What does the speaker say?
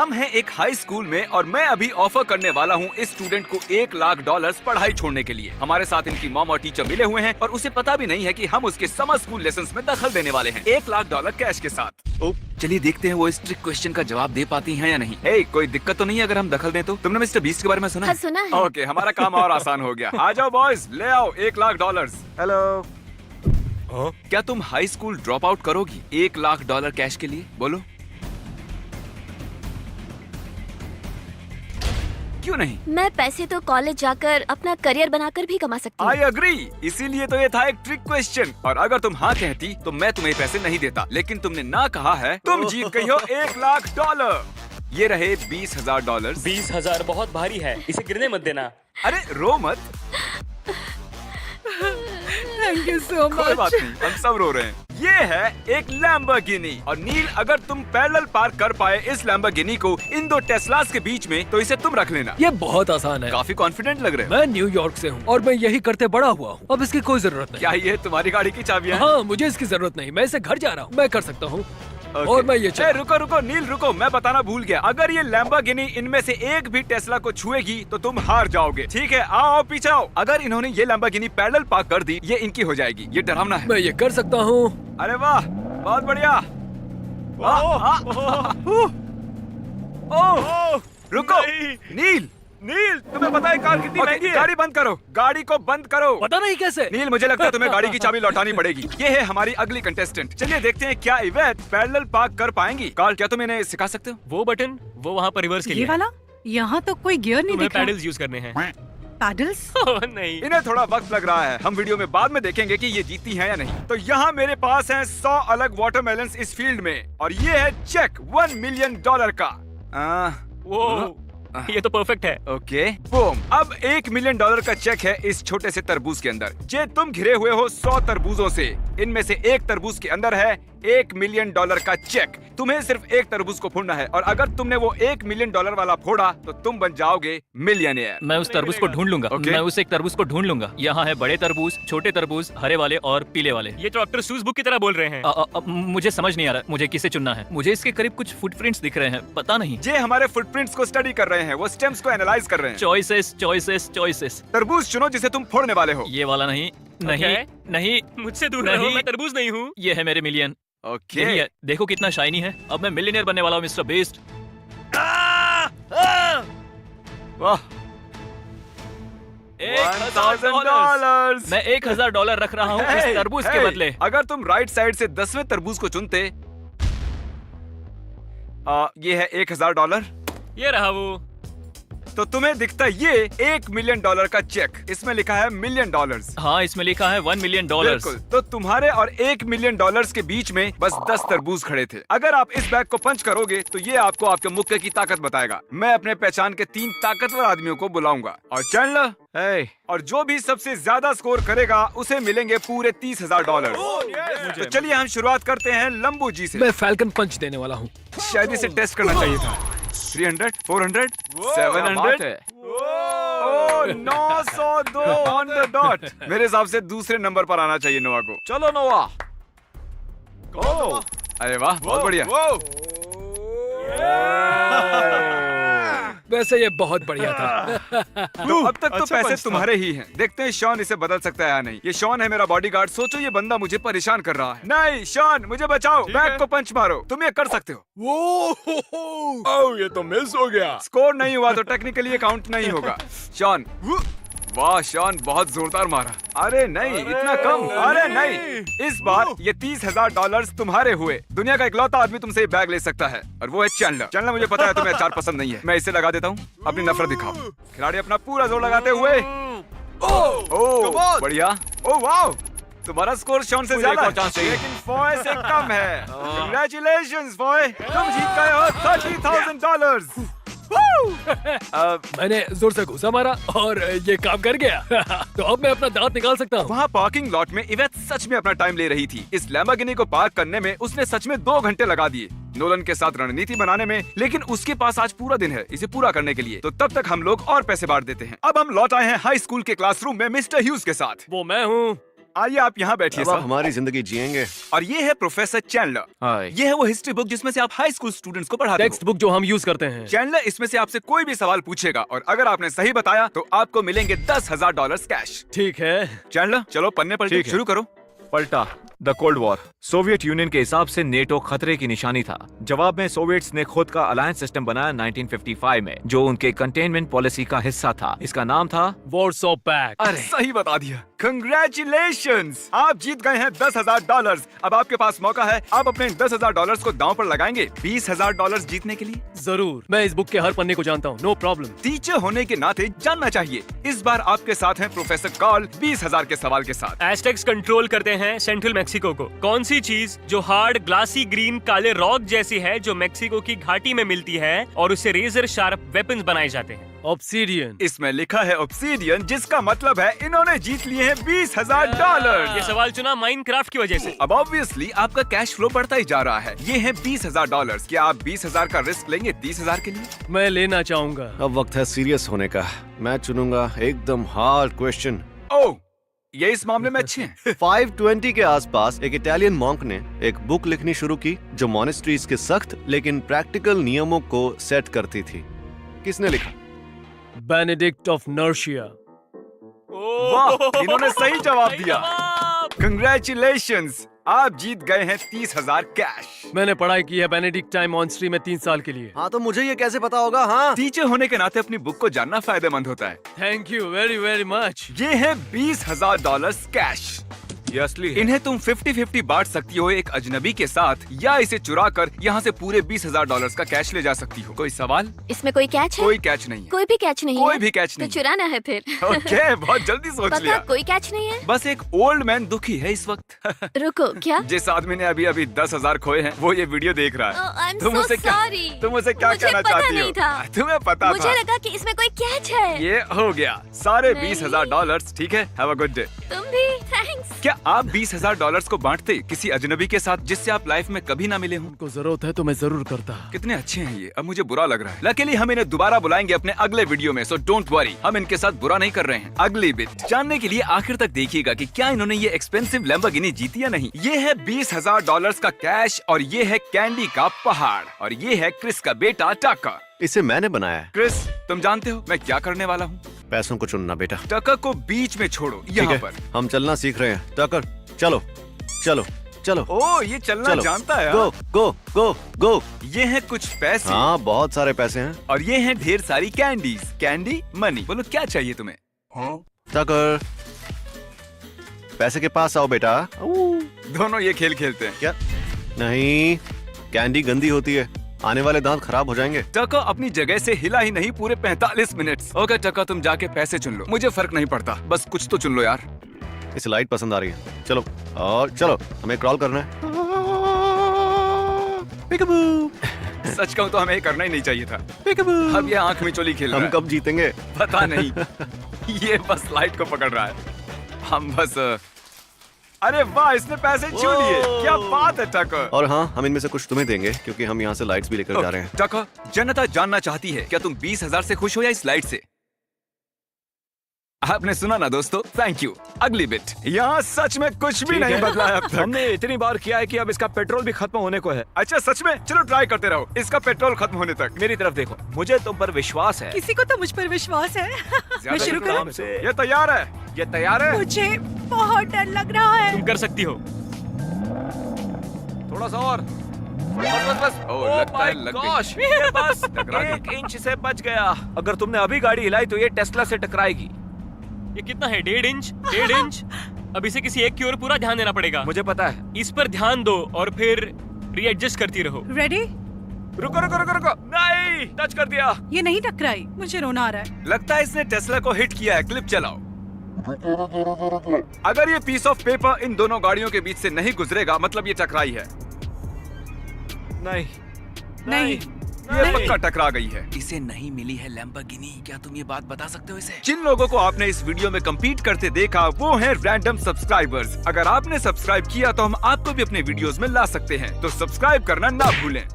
हम हैं एक हाई स्कूल में और मैं अभी ऑफर करने वाला हूँ इस स्टूडेंट को $1,00,000 पढ़ाई छोड़ने के लिए। हमारे साथ इनकी मॉम और टीचर मिले हुए हैं और उसे पता भी नहीं है कि हम उसके समर स्कूल लेसन्स में दखल देने वाले हैं $1,00,000 कैश के साथ। चलिए देखते हैं वो इस ट्रिक क्वेश्चन का जवाब दे पाती हैं या नहीं। कोई दिक्कत तो नहीं है अगर हम दखल दें तो? तुमने मिस्टर बीस्ट के बारे में सुना? हाँ, सुना है। ओके, हमारा काम और आसान हो गया। आ जाओ बॉयज, ले आओ $1,00,000। हेलो, क्या तुम हाई स्कूल ड्रॉप आउट करोगी $1,00,000 कैश के लिए? बोलो क्यों नहीं? मैं पैसे तो कॉलेज जाकर अपना करियर बनाकर भी कमा सकती हूँ। आई अग्री, इसीलिए तो ये था एक ट्रिक क्वेश्चन। और अगर तुम हाँ कहती तो मैं तुम्हें पैसे नहीं देता, लेकिन तुमने ना कहा है। तुम जीत गई हो $1,00,000। ये रहे $20,000। 20,000 बहुत भारी है, इसे गिरने मत देना। अरे रो मत। थैंक यू सो कोई मच। बात नहीं, हम सब रो रहे हैं। ये है एक लैम्बोर्गिनी और नील, अगर तुम पैरेलल पार्क कर पाए इस लैम्बोर्गिनी को इन दो टेस्लास के बीच में तो इसे तुम रख लेना। ये बहुत आसान है। काफी कॉन्फिडेंट लग रहे हो। मैं न्यूयॉर्क से हूँ और मैं यही करते बड़ा हुआ हूँ। अब इसकी कोई जरूरत नहीं। क्या ये तुम्हारी गाड़ी की चाबियां हैं? हाँ, मुझे इसकी जरूरत नहीं। मैं इसे घर जा रहा हूँ, मैं कर सकता हूँ। Okay. और मैं ये रुको रुको नील रुको, मैं बताना भूल गया। अगर ये लैम्बोर्गिनी इनमें से एक भी टेस्ला को छुएगी तो तुम हार जाओगे। ठीक है, आओ पीछे आओ। अगर इन्होंने ये लैम्बोर्गिनी पैरेलल पार्क कर दी, ये इनकी हो जाएगी। ये डरावना है। मैं ये कर सकता हूँ। अरे वाह, बहुत बढ़िया। रुको नील, नील तुम्हें पता है कार कितनी महंगी है? गाड़ी बंद करो, गाड़ी को बंद करो। पता नहीं कैसे। नील, मुझे लगता है तुम्हें गाड़ी की चाबी लौटानी पड़ेगी। ये है हमारी अगली कंटेस्टेंट। चलिए देखते हैं क्या इवेट पैरेलल पार्क कर पाएंगी। कार्ल, क्या तुम इन्हें सिखा सकते हो? वो बटन, वो वहाँ पर रिवर्स के ये लिए। वाला? यहाँ तो कोई गियर नहीं तुम्हें दिख रहा। पैडल्स यूज करने हैं। पैडल्स? ओह, नहीं। इन्हें थोड़ा वक्त लग रहा है। हम वीडियो में बाद में देखेंगे कि ये जीती हैं या नहीं। तो यहाँ मेरे पास हैं 100 अलग वाटरमेलन्स इस फील्ड में और ये है चेक $1 मिलियन का। वो ये तो परफेक्ट है। Okay, boom. अब $1 मिलियन का चेक है इस छोटे से तरबूज के अंदर। जे तुम घिरे हुए हो 100 तरबूजों से, इनमें से एक तरबूज के अंदर है $1 मिलियन का चेक। तुम्हें सिर्फ एक तरबूज को फोड़ना है और अगर तुमने वो $1 मिलियन वाला फोड़ा तो तुम बन जाओगे मिलियनियर। मैं उस तरबूज को ढूंढ लूंगा। Okay. मैं उस एक तरबूज को ढूंढ लूंगा। यहाँ है बड़े तरबूज, छोटे तरबूज, हरे वाले और पीले वाले। ये तो डॉक्टर सूज बुक की तरह बोल रहे हैं। मुझे समझ नहीं आ रहा मुझे किसे चुनना है। मुझे इसके करीब कुछ फुटप्रिंट्स दिख रहे हैं, पता नहीं। जे हमारे फुटप्रिंट्स को स्टडी कर रहे हैं, वो स्टेम्स को एनालाइज कर रहे हैं। Choices choices choices. तरबूज चुनो जिसे तुम फोड़ने वाले हो। ये वाला नहीं, नहीं, Okay. नहीं। मुझसे दूर नहीं। रहो, मैं तरबूज नहीं हूँ। ये है मेरे मिलियन। ओके। यही है, देखो कितना शाइनी है। अब मैं मिलियनियर बनने वाला हूँ मिस्टर बीस्ट। वाह, $1,000। मैं $1,000 रख रहा हूँ इस तरबूज के बदले। अगर तुम राइट साइड से 10वें तरबूज को चुनते, ये है $1,000, ये रहा वो। तो तुम्हें दिखता ये $1 मिलियन का चेक। इसमें लिखा है $1 मिलियन। हाँ, इसमें लिखा है $1 मिलियन। बिल्कुल, तो तुम्हारे और $1 मिलियन के बीच में बस 10 तरबूज खड़े थे। अगर आप इस बैग को पंच करोगे तो ये आपको आपके मुक्के की ताकत बताएगा। मैं अपने पहचान के 3 ताकतवर आदमियों को बुलाऊंगा और चैंडलर, और जो भी सबसे ज्यादा स्कोर करेगा उसे मिलेंगे पूरे $30,000। तो चलिए हम शुरुआत करते हैं लंबू जी से। मैं फैल्कन पंच देने वाला हूँ। शायद इसे टेस्ट करना चाहिए था। 300, 400, 700, 902 ऑन द डॉट। मेरे हिसाब से दूसरे नंबर पर आना चाहिए नोआ को। चलो नोआ। अरे वाह, बहुत बढ़िया। वैसे ये बहुत बढ़िया था। तो अब तक तो पैसे तुम्हारे ही हैं। देखते हैं शॉन इसे बदल सकता है या नहीं। ये शॉन है मेरा बॉडीगार्ड। सोचो ये बंदा मुझे परेशान कर रहा है। नहीं शॉन, मुझे बचाओ। बैग को पंच मारो, तुम ये कर सकते हो। ओह, ये तो मिस हो गया। स्कोर नहीं हुआ तो टेक्निकली ये काउंट नहीं होगा। शॉन, वाह शॉन, बहुत जोरदार मारा। अरे नहीं, इतना कम। अरे नहीं, इस बार ये $30,000 तुम्हारे हुए। दुनिया का इकलौता आदमी तुमसे ये बैग ले सकता है और वो है चैंडलर। चैंडलर, मुझे पता है तुम्हें अचार पसंद नहीं है। मैं इसे लगा देता हूँ। अपनी नफरत दिखाओ। खिलाड़ी अपना पूरा जोर लगाते हुए। ओह बढ़िया। ओह वाह, तुम्हारा स्कोर शॉन से ज्यादा है, लेकिन फॉय से कम है। Congratulations फॉय, तुम जीत गए हो $30,000। मैंने जोर से घुसा मारा और ये काम कर गया। तो अब मैं अपना दांत निकाल सकता हूँ। वहाँ पार्किंग लॉट में इवेट सच में अपना टाइम ले रही थी। इस लैम्बोर्गिनी को पार्क करने में उसने सच में 2 घंटे लगा दिए नोलन के साथ रणनीति बनाने में, लेकिन उसके पास आज पूरा दिन है इसे पूरा करने के लिए। तो तब तक हम लोग और पैसे बांट देते हैं। अब हम लौट आए हैं हाई स्कूल के क्लासरूम में मिस्टर ह्यूज के साथ। वो मैं हूँ। आइए आप यहाँ बैठिए अब आप सर। हमारी जिंदगी जिएंगे। और ये है प्रोफेसर चैंडलर। हाय। ये है वो हिस्ट्री बुक जिसमें से आप हाई स्कूल स्टूडेंट्स को पढ़ाते टेक्स्ट हो। बुक जो हम यूज करते हैं। चैंडलर इसमें से आपसे कोई भी सवाल पूछेगा और अगर आपने सही बताया तो आपको मिलेंगे $10,000 कैश। ठीक है। चैंडलर चलो पन्ने पलटे ठीक है। शुरू करो। पलटा। The cold war. Soviet union के हिसाब से नेटो खतरे की निशानी था। जवाब में सोवियट्स ने खुद का अलायंस सिस्टम बनाया 1955 में, जो उनके कंटेनमेंट पॉलिसी का हिस्सा था। इसका नाम था वॉर्सो पैक्ट। अरे सही बता दिया। कंग्रेचुलेशंस, आप जीत गए हैं $10,000। अब आपके पास मौका है, आप अपने $10,000 को दांव पर लगाएंगे $20,000 जीतने के लिए। जरूर, मैं इस बुक के हर पन्ने को जानता हूँ, नो प्रॉब्लम। टीचर होने के नाते जानना चाहिए। इस बार आपके साथ हैं प्रोफेसर कार्ल 20,000 के सवाल के साथ। एस्टेक्स कंट्रोल करते हैं सेंट्रल मेक्सिको को। कौन सी चीज जो हार्ड ग्लासी ग्रीन काले रॉक जैसी है, जो मेक्सिको की घाटी में मिलती है और उससे रेजर शार्प वेपन्स बनाए जाते हैं? ऑब्सीडियन। इसमें लिखा है ऑब्सीडियन, जिसका मतलब है इन्होंने जीत लिए हैं $20,000। ये सवाल चुना माइनक्राफ्ट की वजह से। अब ऑब्वियसली आपका कैश फ्लो बढ़ता ही जा रहा है। ये है $20,000। क्या आप 20,000 का रिस्क लेंगे 30,000 के लिए? मैं लेना चाहूंगा। अब वक्त है सीरियस होने का। मैं चुनूंगा एकदम हार्ड क्वेश्चन। ओह, ये इस मामले में अच्छे हैं। 520 के आसपास एक इटालियन मॉन्क ने एक बुक लिखनी शुरू की जो मॉनेस्ट्रीज के सख्त लेकिन प्रैक्टिकल नियमों को सेट करती थी। किसने लिखा? Benedict of नर्सिया। वाह, इन्होंने सही जवाब दिया। कंग्रेचुलेशंस, आप जीत गए हैं 30,000 कैश। मैंने पढ़ाई की है बेनेडिक्टाइन मॉन्स्ट्री में 3 साल के लिए। हाँ तो मुझे ये कैसे पता होगा? हाँ टीचर होने के नाते अपनी बुक को जानना फायदेमंद होता है। Thank you very very much. ये है $20,000 कैश। ये असली है। इन्हें तुम 50-50 बांट सकती हो एक अजनबी के साथ, या इसे चुरा कर यहाँ से पूरे $20,000 का कैश ले जा सकती हो। कोई सवाल? इसमें कोई कैच है? कोई कैच नहीं है। कोई भी कैच नहीं कोई है? भी कैच तो नहीं। चुराना है फिर। ओके, बहुत जल्दी सोच पक्का लिया। कोई कैच नहीं है? बस एक ओल्ड मैन दुखी है इस वक्त। रुको, क्या? जिस आदमी ने अभी अभी 10,000 खोए हैं, वो ये वीडियो देख रहा है। Oh, I'm तुम so उसे क्या sorry. तुम उसे क्या मुझे कहना पता चाहती नहीं हो? था। तुम्हें पता मुझे था। लगा कि इसमें कोई कैच है। ये हो गया सारे नहीं। $20,000। ठीक है, हैव अ गुड डे। तुम भी थैंक्स। क्या आप $20,000 को बांटते किसी अजनबी के साथ जिससे आप लाइफ में कभी ना मिले हों? उनको जरूरत है तो मैं जरूर करता। कितने अच्छे हैं ये, अब मुझे बुरा लग रहा है। लकीली हम इन्हें दोबारा बुलाएंगे अपने अगले वीडियो में, सो डोंट वरी, हम इनके साथ बुरा नहीं कर रहे हैं। अगली बिट जानने के लिए आखिर तक देखिएगा कि क्या इन्होंने ये एक्सपेंसिव लैम्बोर्गिनी जीती या नहीं। ये है $20,000 का कैश, और ये है कैंडी का पहाड़, और ये है क्रिस का बेटा टकर। इसे मैंने बनाया है। क्रिस, तुम जानते हो मैं क्या करने वाला हूँ? पैसों को चुनना बेटा। टकर को बीच में छोड़ो, ठीक यहाँ है, पर। हम चलना सीख रहे हैं। टकर चलो चलो चलो ओ, ये चलना चलो जानता है। गो हाँ? गो गो गो। ये है कुछ पैसे, हाँ बहुत सारे पैसे हैं। और ये हैं ढेर सारी कैंडीज। कैंडी मनी, बोलो क्या चाहिए तुम्हें? टकर पैसे के पास आओ बेटा। दोनों ये खेल खेलते हैं। क्या? नहीं, कैंडी गंदी होती है, आने वाले दांत खराब हो जाएंगे। टका अपनी जगह से हिला ही नहीं पूरे 45 मिनट। ओके टका, तुम जाके पैसे चुन लो, मुझे फर्क नहीं पड़ता, बस कुछ तो चुन लो यार। इसे लाइट पसंद आ रही है। चलो और चलो, हमें क्रॉल करना है। Peekaboo! सच कहूँ तो हमें ये करना ही नहीं चाहिए था। Peekaboo! अब ये आंख मिचोली खेल रहा हम है। कब जीतेंगे? पता नहीं। ये बस लाइट को पकड़ रहा है। हम बस अरे वाह, इसने पैसे छू लिए। क्या बात है टका। और हाँ, हम इनमें से कुछ तुम्हें देंगे क्योंकि हम यहाँ से लाइट्स भी लेकर जा रहे हैं। टका, जनता जानना चाहती है क्या तुम 20,000 से खुश हो या इस लाइट से? आपने सुना ना दोस्तों, थैंक यू। अगली बिट, यहाँ सच में कुछ भी नहीं बदला है अब तक। हमने इतनी बार किया है कि अब इसका पेट्रोल भी खत्म होने को है। अच्छा सच में? चलो ट्राई करते रहो इसका पेट्रोल खत्म होने तक। मेरी तरफ देखो, मुझे तुम पर विश्वास है। किसी को तो मुझ पर विश्वास है। मैं ज्यादा शुरू करूं? काम से ये तैयार है? ये तैयार है? मुझे बहुत डर लग रहा है। तुम कर सकती हो। थोड़ा सा और। बस बस बस। ओह, लगता है लग गई। ये बस टकरा गई। 1 इंच से बच गया। अगर तुमने अभी गाड़ी हिलाई तो ये टेस्ला से टकराएगी। ये कितना है? 1.5 इंच? 1.5 इंच? अब इसे किसी एक की ओर पूरा ध्यान देना पड़ेगा। मुझे पता है। इस पर ध्यान दो और फिर रीएडजस्ट करती रहो। रेडी? रुको रुको रुको रुको। नहीं, टच कर दिया। ये नहीं टकराई, मुझे रोना आ रहा है। लगता है इसने टेस्ला को हिट किया है। क्लिप चलाओ। अगर ये पीस ऑफ पेपर इन दोनों गाड़ियों के बीच से नहीं गुजरेगा, मतलब ये टकराई है। नहीं नहीं। ये पक्का टकरा गई है। इसे नहीं मिली है लैम्बोर्गिनी। क्या तुम ये बात बता सकते हो इसे? जिन लोगों को आपने इस वीडियो में कम्पीट करते देखा वो हैं रैंडम सब्सक्राइबर्स। अगर आपने सब्सक्राइब किया तो हम आपको भी अपने वीडियोस में ला सकते हैं, तो सब्सक्राइब करना ना भूलें।